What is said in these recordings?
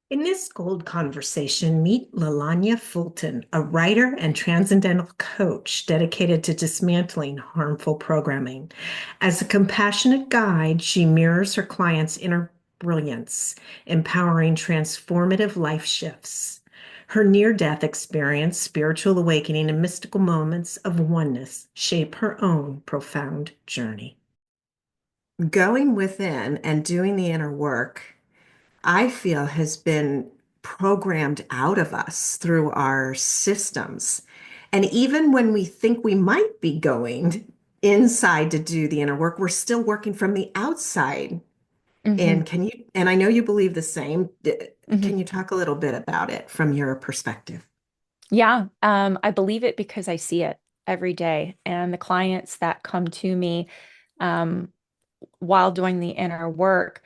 In this gold conversation, meet Lelanea Fulton, a writer and transcendental coach dedicated to dismantling harmful programming. As a compassionate guide, she mirrors her clients' inner brilliance, empowering transformative life shifts. Her near-death experience, spiritual awakening, and mystical moments of oneness shape her own profound journey. Going within and doing the inner work I feel has been programmed out of us through our systems. And even when we think we might be going inside to do the inner work, we're still working from the outside. hmm And I know you believe the same. hmm Can you talk a little bit about it from your perspective? Yeah, I believe it because I see it every day. And the clients that come to me um, while doing the inner work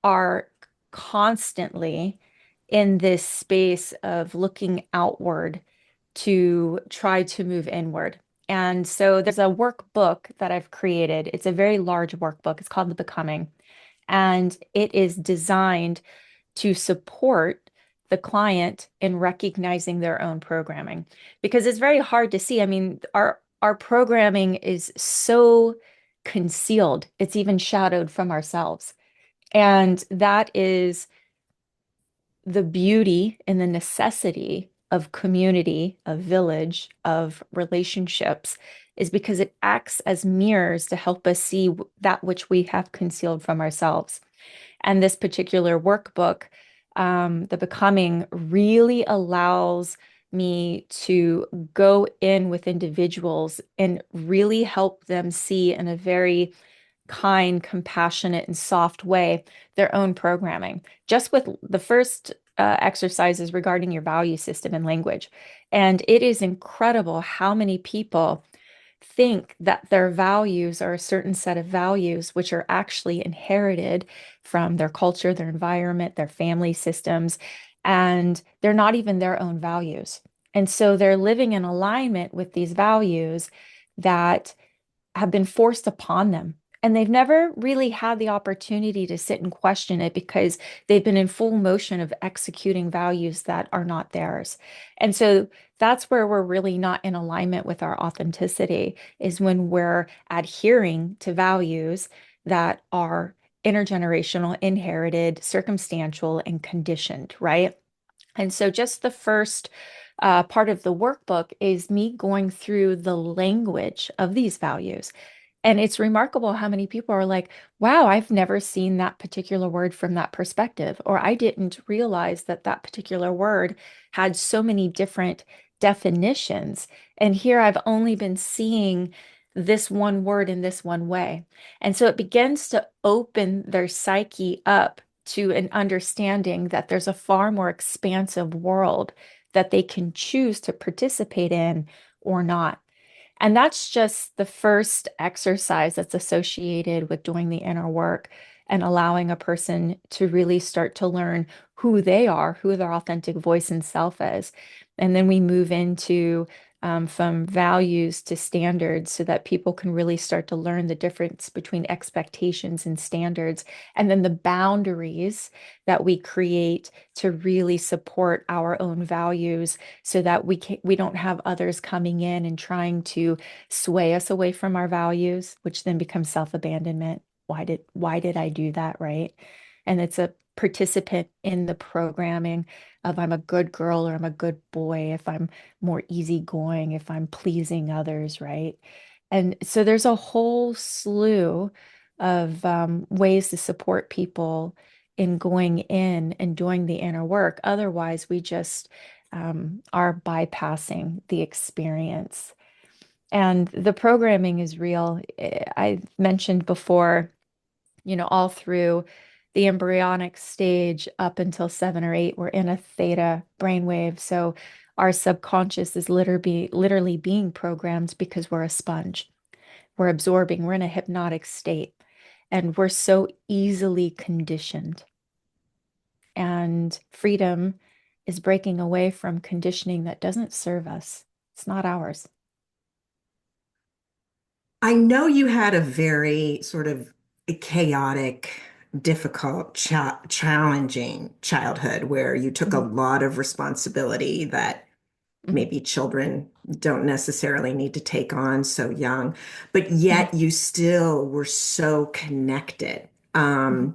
are constantly in this space of looking outward to try to move inward. And so there's a workbook that I've created. It's a very large workbook. It's called The Becoming, and it is designed to support the client in recognizing their own programming because it's very hard to see. I mean, our programming is so concealed. It's even shadowed from ourselves. And that is the beauty and the necessity of community, of village, of relationships is because it acts as mirrors to help us see that which we have concealed from ourselves. And this particular workbook, The Becoming, really allows me to go in with individuals and really help them see in a very kind, compassionate, and soft way their own programming. Just with the first exercises regarding your value system and language. And it is incredible how many people think that their values are a certain set of values, which are actually inherited from their culture, their environment, their family systems, and they're not even their own values. And so they're living in alignment with these values that have been forced upon them. And they've never really had the opportunity to sit and question it because they've been in full motion of executing values that are not theirs. And so that's where we're really not in alignment with our authenticity, is when we're adhering to values that are intergenerational, inherited, circumstantial, and conditioned, right? And so just the first part of the workbook is me going through the language of these values. And it's remarkable how many people are like, wow, I've never seen that particular word from that perspective, or I didn't realize that that particular word had so many different definitions. And here I've only been seeing this one word in this one way. And so it begins to open their psyche up to an understanding that there's a far more expansive world that they can choose to participate in or not. And that's just the first exercise that's associated with doing the inner work and allowing a person to really start to learn who they are, who their authentic voice and self is. And then we move into from values to standards so that people can really start to learn the difference between expectations and standards, and then the boundaries that we create to really support our own values so that we don't have others coming in and trying to sway us away from our values, which then becomes self-abandonment. Why did I do that, right? And it's a participant in the programming of I'm a good girl or I'm a good boy, if I'm more easygoing, if I'm pleasing others, right? And so there's a whole slew of ways to support people in going in and doing the inner work. Otherwise, we just are bypassing the experience. And the programming is real. I mentioned before, all through the embryonic stage up until 7 or 8, we're in a theta brainwave. So our subconscious is literally being programmed because we're a sponge. We're absorbing, we're in a hypnotic state, and we're so easily conditioned. And freedom is breaking away from conditioning that doesn't serve us. It's not ours. I know you had a very sort of chaotic difficult, challenging childhood where you took a Mhm, lot of responsibility that mhm, maybe children don't necessarily need to take on so young, but mhm, yet you still were so connected mhm,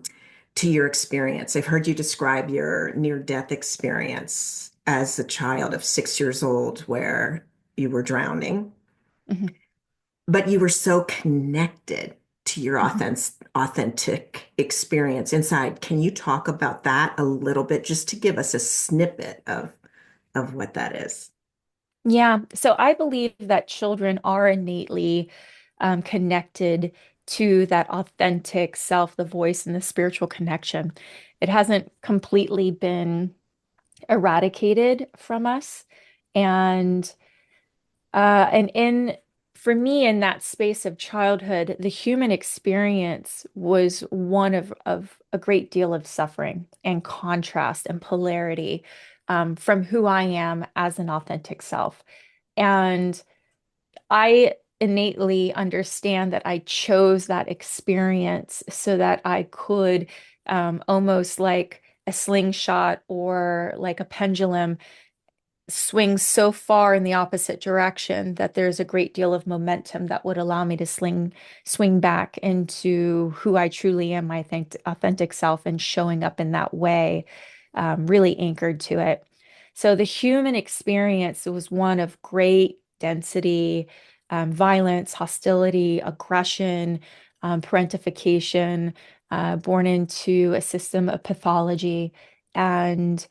to your experience. I've heard you describe your near-death experience as a child of 6 years old where you were drowning, mhm, but you were so connected to your mhm. authentic experience inside. Can you talk about that a little bit just to give us a snippet of what that is? Yeah, so I believe that children are innately connected to that authentic self, the voice, and the spiritual connection. It hasn't completely been eradicated from us. And and in for me, in that space of childhood, the human experience was one of a great deal of suffering and contrast and polarity from who I am as an authentic self. And I innately understand that I chose that experience so that I could almost like a slingshot or like a pendulum swing so far in the opposite direction that there's a great deal of momentum that would allow me to swing back into who I truly am, my authentic self, and showing up in that way, really anchored to it. So the human experience was one of great density, violence, hostility, aggression, parentification, born into a system of pathology. And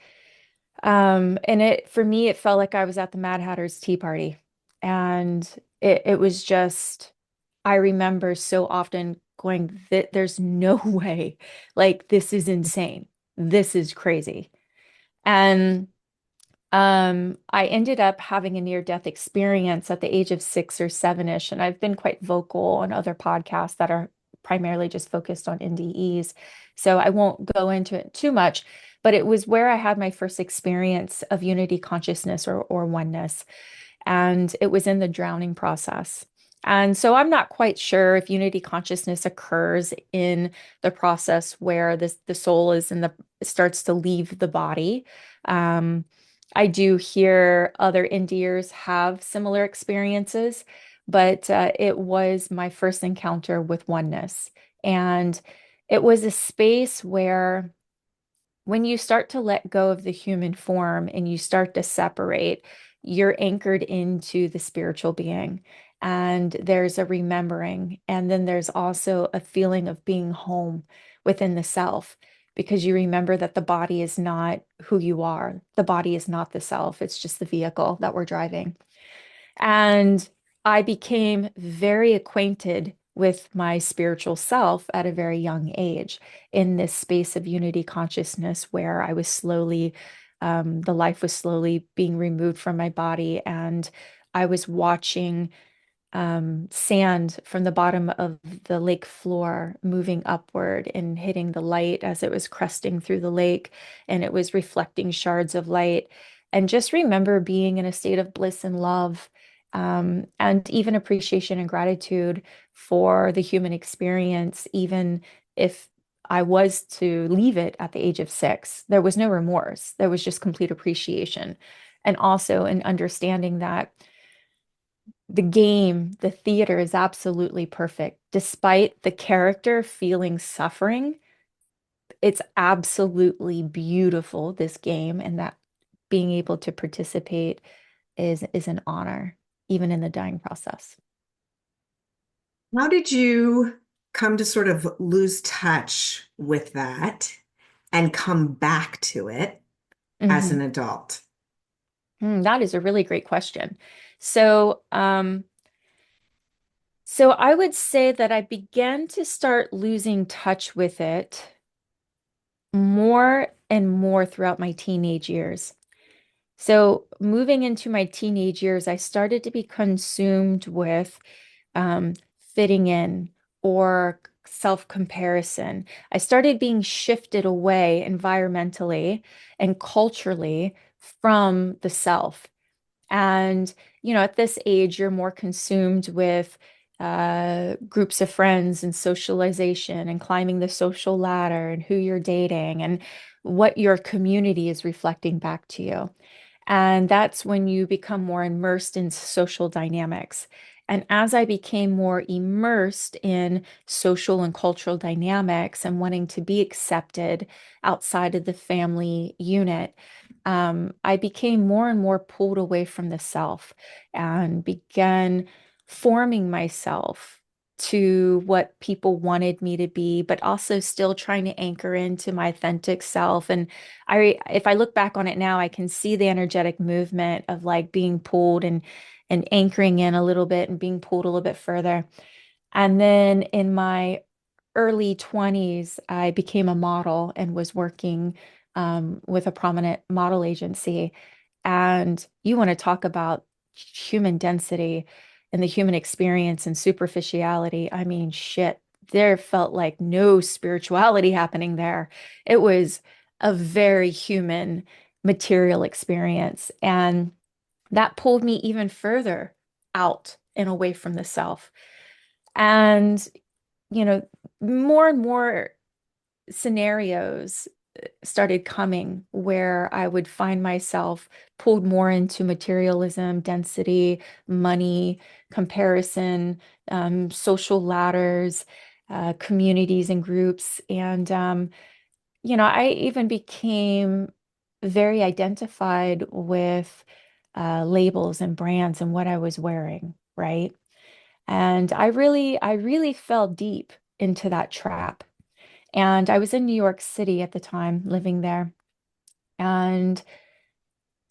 it for me, it felt like I was at the Mad Hatter's Tea Party. And it was just, I remember so often going, There's no way. Like, this is insane. This is crazy." And I ended up having a near-death experience at the age of 6 or 7-ish, and I've been quite vocal on other podcasts that are primarily just focused on NDEs. So I won't go into it too much, but it was where I had my first experience of unity consciousness or oneness, and it was in the drowning process. And so I'm not quite sure if unity consciousness occurs in the process where the soul is in the starts to leave the body. Um, I do hear other Indiers have similar experiences, but it was my first encounter with oneness. And it was a space where when you start to let go of the human form and you start to separate, you're anchored into the spiritual being. And there's a remembering. And then there's also a feeling of being home within the self because you remember that the body is not who you are. The body is not the self, it's just the vehicle that we're driving. And I became very acquainted with my spiritual self at a very young age in this space of unity consciousness where I was slowly, the life was slowly being removed from my body. And I was watching sand from the bottom of the lake floor moving upward and hitting the light as it was cresting through the lake, and it was reflecting shards of light. And just remember being in a state of bliss and love, and even appreciation and gratitude for the human experience, even if I was to leave it at the age of 6. There was no remorse. There was just complete appreciation. And also an understanding that the game, the theater is absolutely perfect. Despite the character feeling suffering, it's absolutely beautiful, this game, and that being able to participate is an honor, even in the dying process. How did you come to sort of lose touch with that and come back to it as Mhm. an adult? That is a really great question. So, so I would say that I began to start losing touch with it more and more throughout my teenage years. So, moving into my teenage years, I started to be consumed with um, fitting in or self-comparison. I started being shifted away environmentally and culturally from the self. And, at this age, you're more consumed with groups of friends and socialization and climbing the social ladder and who you're dating and what your community is reflecting back to you. And that's when you become more immersed in social dynamics. And as I became more immersed in social and cultural dynamics and wanting to be accepted outside of the family unit, I became more and more pulled away from the self and began forming myself to what people wanted me to be, but also still trying to anchor into my authentic self. And if I look back on it now, I can see the energetic movement of like being pulled and anchoring in a little bit and being pulled a little bit further. And then in my early 20s, I became a model and was working with a prominent model agency. And you want to talk about human density and the human experience and superficiality. I mean, shit, there felt like no spirituality happening there. It was a very human material experience. And that pulled me even further out and away from the self. And, you know, more and more scenarios started coming where I would find myself pulled more into materialism, density, money, comparison, social ladders, communities and groups. And, I even became very identified with labels and brands and what I was wearing, right? And I really fell deep into that trap. And I was in New York City at the time, living there. And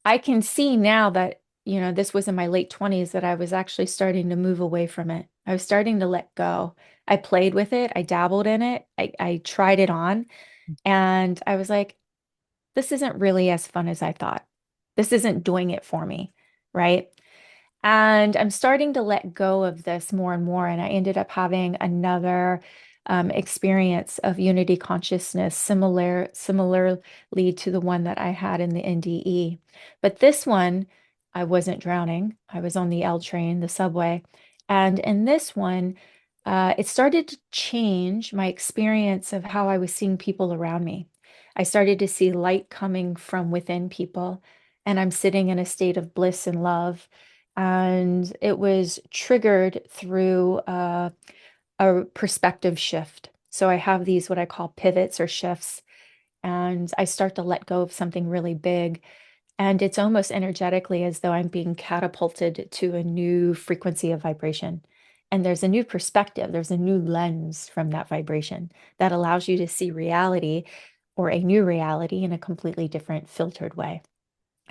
I can see now that, this was in my late 20s that I was actually starting to move away from it. I was starting to let go. I played with it, I dabbled in it, I tried it on, and I was like, this isn't really as fun as I thought. This isn't doing it for me, right? And I'm starting to let go of this more and more. And I ended up having another experience of unity consciousness, similarly to the one that I had in the NDE. But this one, I wasn't drowning. I was on the L train, the subway. And in this one, it started to change my experience of how I was seeing people around me. I started to see light coming from within people, and I'm sitting in a state of bliss and love, and it was triggered through a perspective shift. So I have these what I call pivots or shifts, and I start to let go of something really big. And it's almost energetically as though I'm being catapulted to a new frequency of vibration. And there's a new perspective, there's a new lens from that vibration that allows you to see reality or a new reality in a completely different filtered way.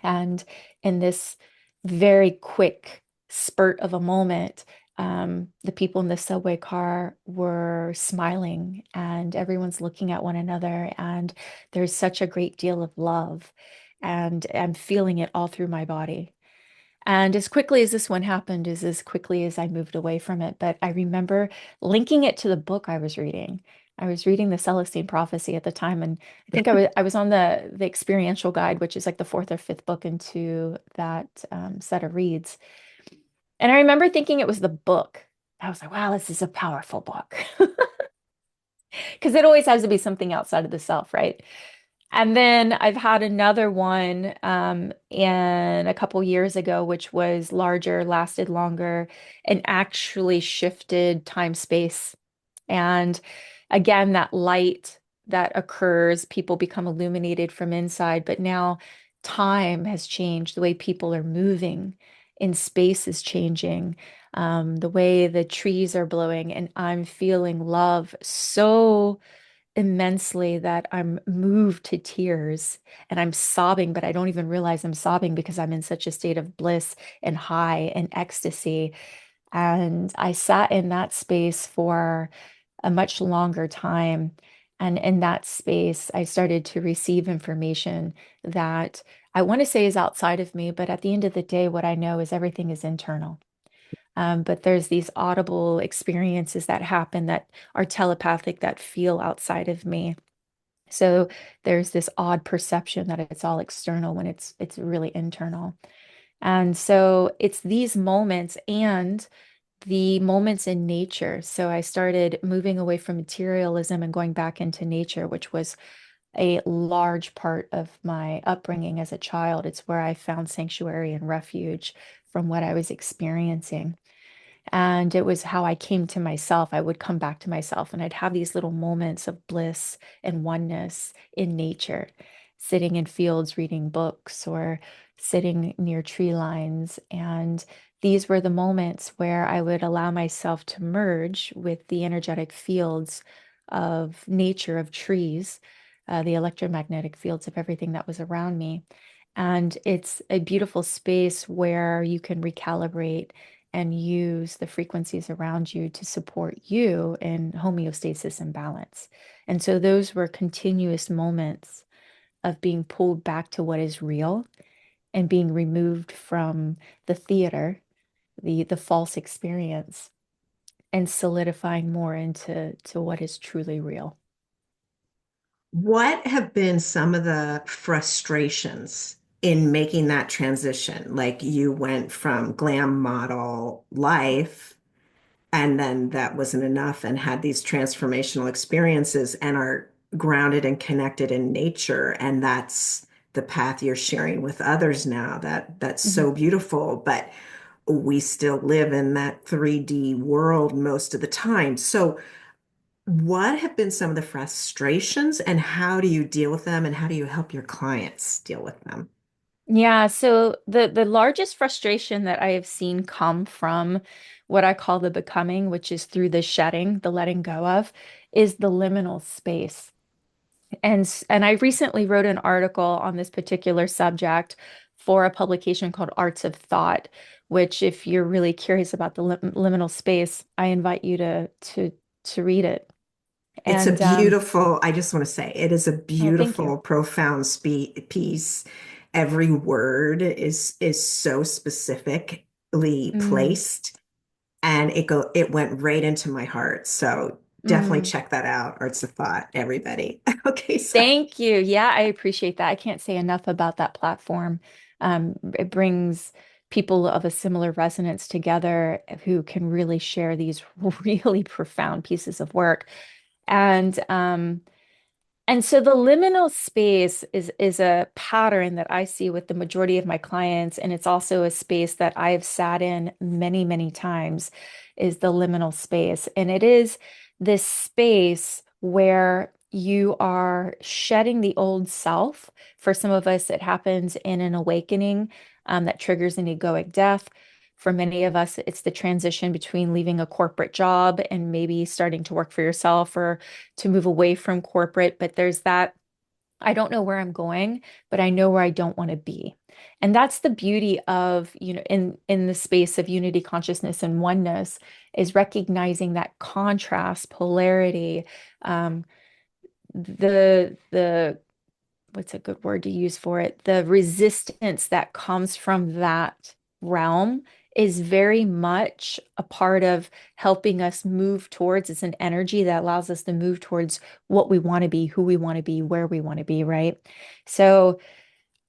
And in this very quick spurt of a moment, the people in the subway car were smiling and everyone's looking at one another. And there's such a great deal of love. And I'm feeling it all through my body. And as quickly as this one happened is as quickly as I moved away from it. But I remember linking it to the book I was reading. I was reading the Celestine Prophecy at the time, and I think I was on the experiential guide, which is like the fourth or fifth book into that set of reads. And I remember thinking it was the book. I was like, wow, this is a powerful book. Because it always has to be something outside of the self, right? And then I've had another one in a couple years ago, which was larger, lasted longer, and actually shifted time space. And again, that light that occurs, people become illuminated from inside, but now time has changed. The way people are moving in space is changing. The way the trees are blowing, and I'm feeling love so immensely that I'm moved to tears and I'm sobbing, but I don't even realize I'm sobbing because I'm in such a state of bliss and high and ecstasy. And I sat in that space for a much longer time. And in that space, I started to receive information that I want to say is outside of me, but at the end of the day, what I know is everything is internal. But there's these audible experiences that happen that are telepathic, that feel outside of me. So there's this odd perception that it's all external when it's really internal. And so it's these moments and the moments in nature. So I started moving away from materialism and going back into nature, which was a large part of my upbringing as a child. It's where I found sanctuary and refuge from what I was experiencing. And it was how I came to myself. I would come back to myself and I'd have these little moments of bliss and oneness in nature, sitting in fields reading books or sitting near tree lines. And these were the moments where I would allow myself to merge with the energetic fields of nature, of trees, the electromagnetic fields of everything that was around me. And it's a beautiful space where you can recalibrate and use the frequencies around you to support you in homeostasis and balance. And so those were continuous moments of being pulled back to what is real and being removed from the theater, the false experience, and solidifying more into what is truly real. What have been some of the frustrations in making that transition? Like you went from glam model life, and then that wasn't enough, and had these transformational experiences and are grounded and connected in nature. And that's the path you're sharing with others now. That's Mhm. so beautiful. But we still live in that 3D world most of the time. So what have been some of the frustrations and how do you deal with them and how do you help your clients deal with them? Yeah, so the largest frustration that I have seen come from what I call the becoming, which is through the shedding, the letting go of, is the liminal space. And I recently wrote an article on this particular subject for a publication called Arts of Thought, which if you're really curious about the liminal space, I invite you to read it. It's a And beautiful, I just want to say, it is a oh, thank you. beautiful, profound piece. Every word is so specifically Mm, placed and it went right into my heart. So definitely mm. check that out. Arts of Thought, everybody. Okay, so Thank you. Yeah, I appreciate that. I can't say enough about that platform. It brings people of a similar resonance together who can really share these really profound pieces of work. And and so the liminal space is a pattern that I see with the majority of my clients, and it's also a space that I have sat in many, many times, is the liminal space. And it is this space where you are shedding the old self. For some of us, it happens in an awakening that triggers an egoic death. For many of us, it's the transition between leaving a corporate job and maybe starting to work for yourself or to move away from corporate, but there's that I don't know where I'm going, but I know where I don't want to be. And that's the beauty of, in the space of unity consciousness and oneness is recognizing that contrast, polarity, um, the what's a good word to use for it? The resistance that comes from that realm is very much a part of helping us move towards. It's an energy that allows us to move towards what we want to be, who we want to be, where we want to be, right? So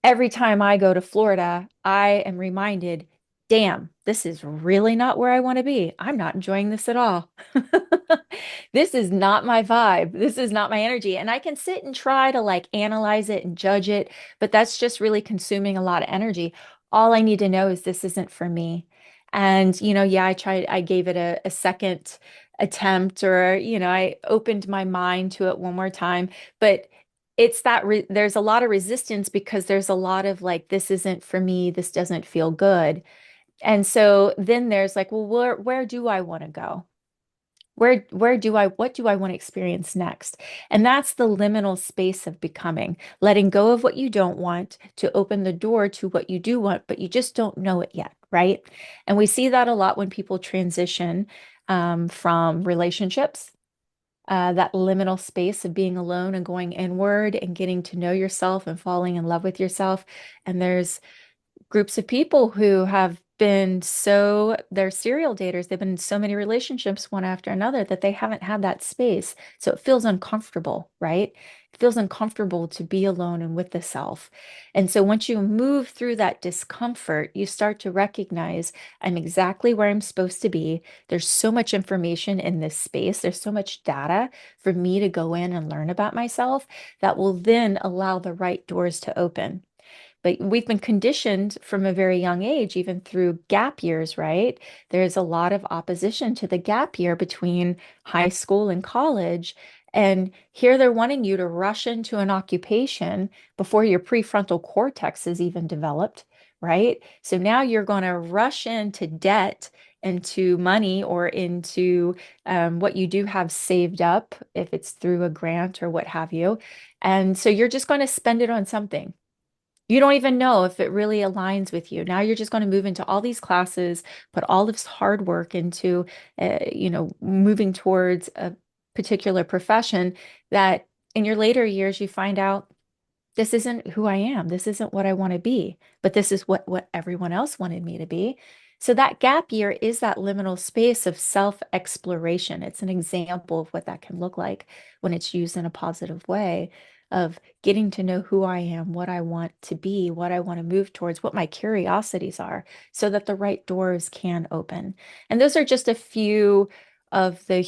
every time I go to Florida, I am reminded, damn, this is really not where I want to be. I'm not enjoying this at all. This is not my vibe. This is not my energy. And I can sit and try to like analyze it and judge it, but that's just really consuming a lot of energy. All I need to know is this isn't for me. And, yeah, I gave it a second attempt or, I opened my mind to it one more time, but it's that there's a lot of resistance because there's a lot of like, this isn't for me, this doesn't feel good. And so then there's like, well, where do I want to go? What do I want to experience next? And that's the liminal space of becoming, letting go of what you don't want to open the door to what you do want, but you just don't know it yet, right? And we see that a lot when people transition from relationships, that liminal space of being alone and going inward and getting to know yourself and falling in love with yourself. And there's groups of people who have they're serial daters. They've been in so many relationships one after another that they haven't had that space. So it feels uncomfortable, right? It feels uncomfortable to be alone and with the self. And so once you move through that discomfort, you start to recognize I'm exactly where I'm supposed to be. There's so much information in this space. There's so much data for me to go in and learn about myself that will then allow the right doors to open. But we've been conditioned from a very young age, even through gap years, right? There's a lot of opposition to the gap year between high school and college. And here they're wanting you to rush into an occupation before your prefrontal cortex is even developed, right? So now you're going to rush into debt, into money, or into what you do have saved up, if it's through a grant or what have you. And so you're just going to spend it on something. You don't even know if it really aligns with you. Now you're just going to move into all these classes, put all this hard work into, moving towards a particular profession that in your later years you find out this isn't who I am. This isn't what I want to be, but this is what everyone else wanted me to be. So that gap year is that liminal space of self-exploration. It's an example of what that can look like when it's used in a positive way of getting to know who I am, what I want to be, what I want to move towards, what my curiosities are, so that the right doors can open. And those are just a few of the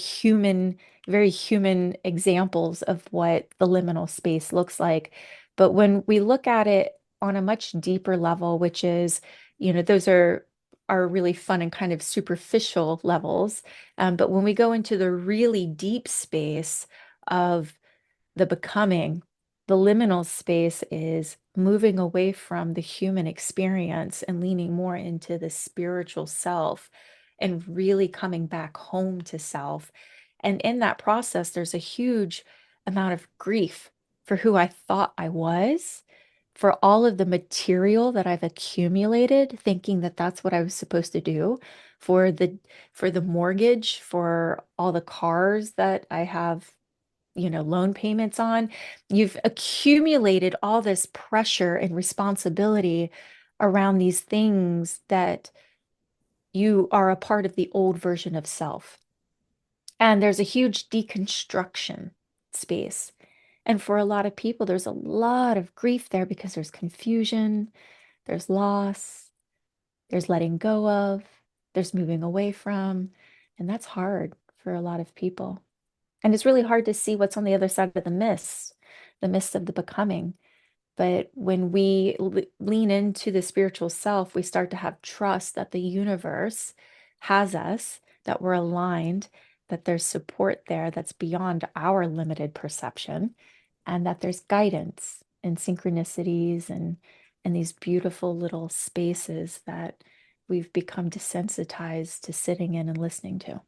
very human examples of what the liminal space looks like. But when we look at it on a much deeper level, which is, those are really fun and kind of superficial levels. But when we go into the really deep space of the becoming, the liminal space is moving away from the human experience and leaning more into the spiritual self and really coming back home to self. And in that process, there's a huge amount of grief for who I thought I was, for all of the material that I've accumulated, thinking that that's what I was supposed to do, for the mortgage, for all the cars that I have, loan payments on. You've accumulated all this pressure and responsibility around these things that you are a part of the old version of self. And there's a huge deconstruction space. And for a lot of people, there's a lot of grief there because there's confusion, there's loss, there's letting go of, there's moving away from. And that's hard for a lot of people. And it's really hard to see what's on the other side of the mist of the becoming. But when we lean into the spiritual self, we start to have trust that the universe has us, that we're aligned, that there's support there that's beyond our limited perception, and that there's guidance and synchronicities and these beautiful little spaces that we've become desensitized to sitting in and listening to.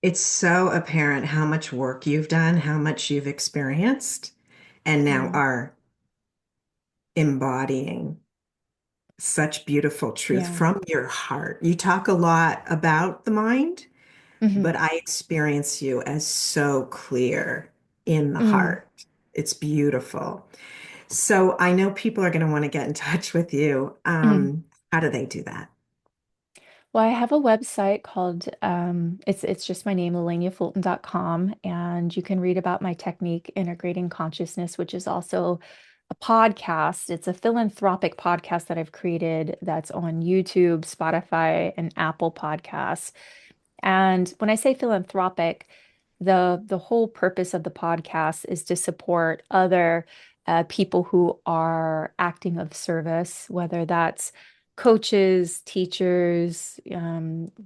It's so apparent how much work you've done, how much you've experienced, and now Yeah. are embodying such beautiful truth Yeah. from your heart. You talk a lot about the mind, Hmm. but I experience you as so clear in the Mm. heart. It's beautiful. So I know people are going to want to get in touch with you. Mm. How do they do that? Well, I have a website called it's just my name, LelaneaFulton.com, and you can read about my technique, Integrating Consciousness, which is also a podcast. It's a philanthropic podcast that I've created that's on YouTube, Spotify, and Apple Podcasts. And when I say philanthropic, the whole purpose of the podcast is to support other people who are acting of service, whether that's coaches, teachers,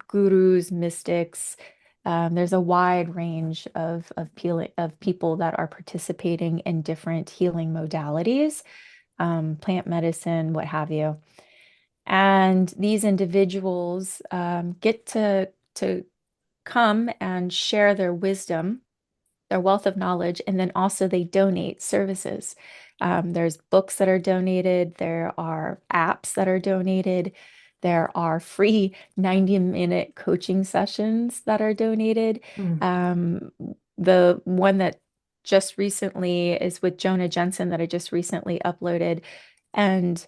gurus, mystics. There's a wide range of people that are participating in different healing modalities, plant medicine, what have you. And these individuals get to come and share their wisdom, their wealth of knowledge, and then also they donate services. There's books that are donated, there are apps that are donated, there are free 90-minute coaching sessions that are donated. Mm. Um, the one that just recently is with Jonah Jensen that I just recently uploaded. And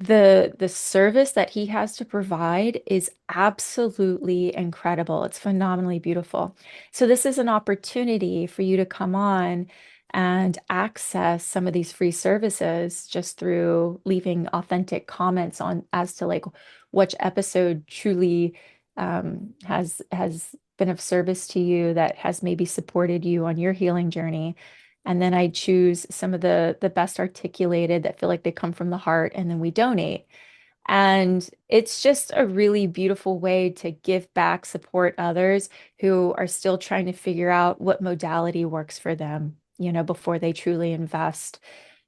the service that he has to provide is absolutely incredible. It's phenomenally beautiful. So this is an opportunity for you to come on and access some of these free services just through leaving authentic comments on as to like which episode truly has been of service to you that has maybe supported you on your healing journey. And then I choose some of the best articulated that feel like they come from the heart, and then we donate. And it's just a really beautiful way to give back, support others who are still trying to figure out what modality works for them, before they truly invest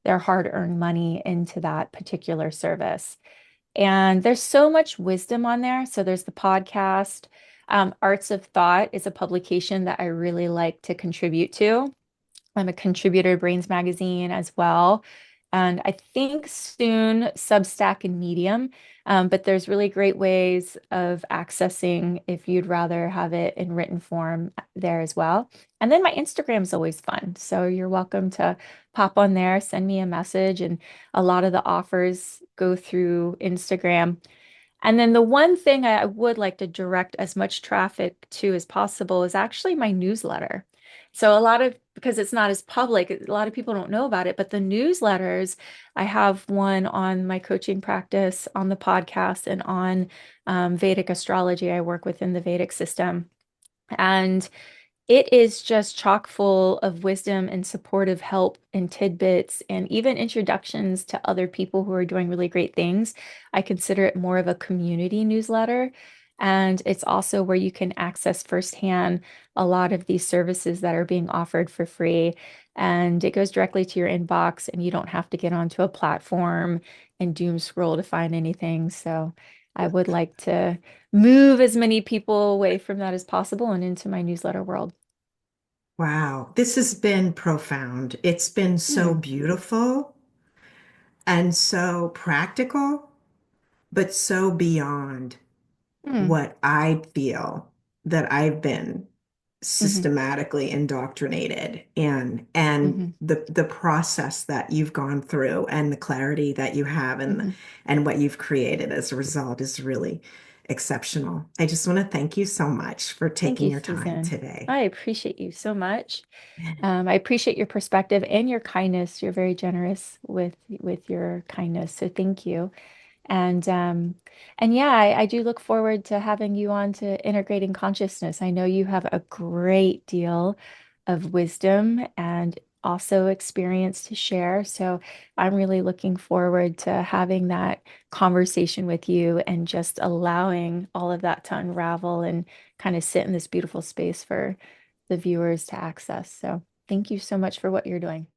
their hard-earned money into that particular service. And there's so much wisdom on there. So there's the podcast. Arts of Thought is a publication that I really like to contribute to. I'm a contributor to Brains Magazine as well. And I think soon Substack and Medium. But there's really great ways of accessing if you'd rather have it in written form there as well. And then my Instagram's always fun. So you're welcome to pop on there, send me a message. And a lot of the offers go through Instagram. And then the one thing I would like to direct as much traffic to as possible is actually my newsletter. So because it's not as public, a lot of people don't know about it, but the newsletters, I have one on my coaching practice, on the podcast, and on Vedic astrology. I work within the Vedic system. And it is just chock full of wisdom and supportive help and tidbits and even introductions to other people who are doing really great things. I consider it more of a community newsletter. And it's also where you can access firsthand a lot of these services that are being offered for free. And it goes directly to your inbox, and you don't have to get onto a platform and doom scroll to find anything. So I would like to move as many people away from that as possible and into my newsletter world. Wow, this has been profound. It's been so Hmm. beautiful and so practical, but so beyond Hmm. what I feel that I've been Hmm. systematically indoctrinated in, and Hmm. the process that you've gone through and the clarity that you have, Hmm. and what you've created as a result is really exceptional. I just want to thank you so much for Thank taking you, your time Susan. today. I appreciate you so much. I appreciate your perspective and your kindness. You're very generous with your kindness, so thank you. And yeah, I do look forward to having you on to integrating consciousness. I know you have a great deal of wisdom and also experience to share. So I'm really looking forward to having that conversation with you and just allowing all of that to unravel and kind of sit in this beautiful space for the viewers to access. So thank you so much for what you're doing.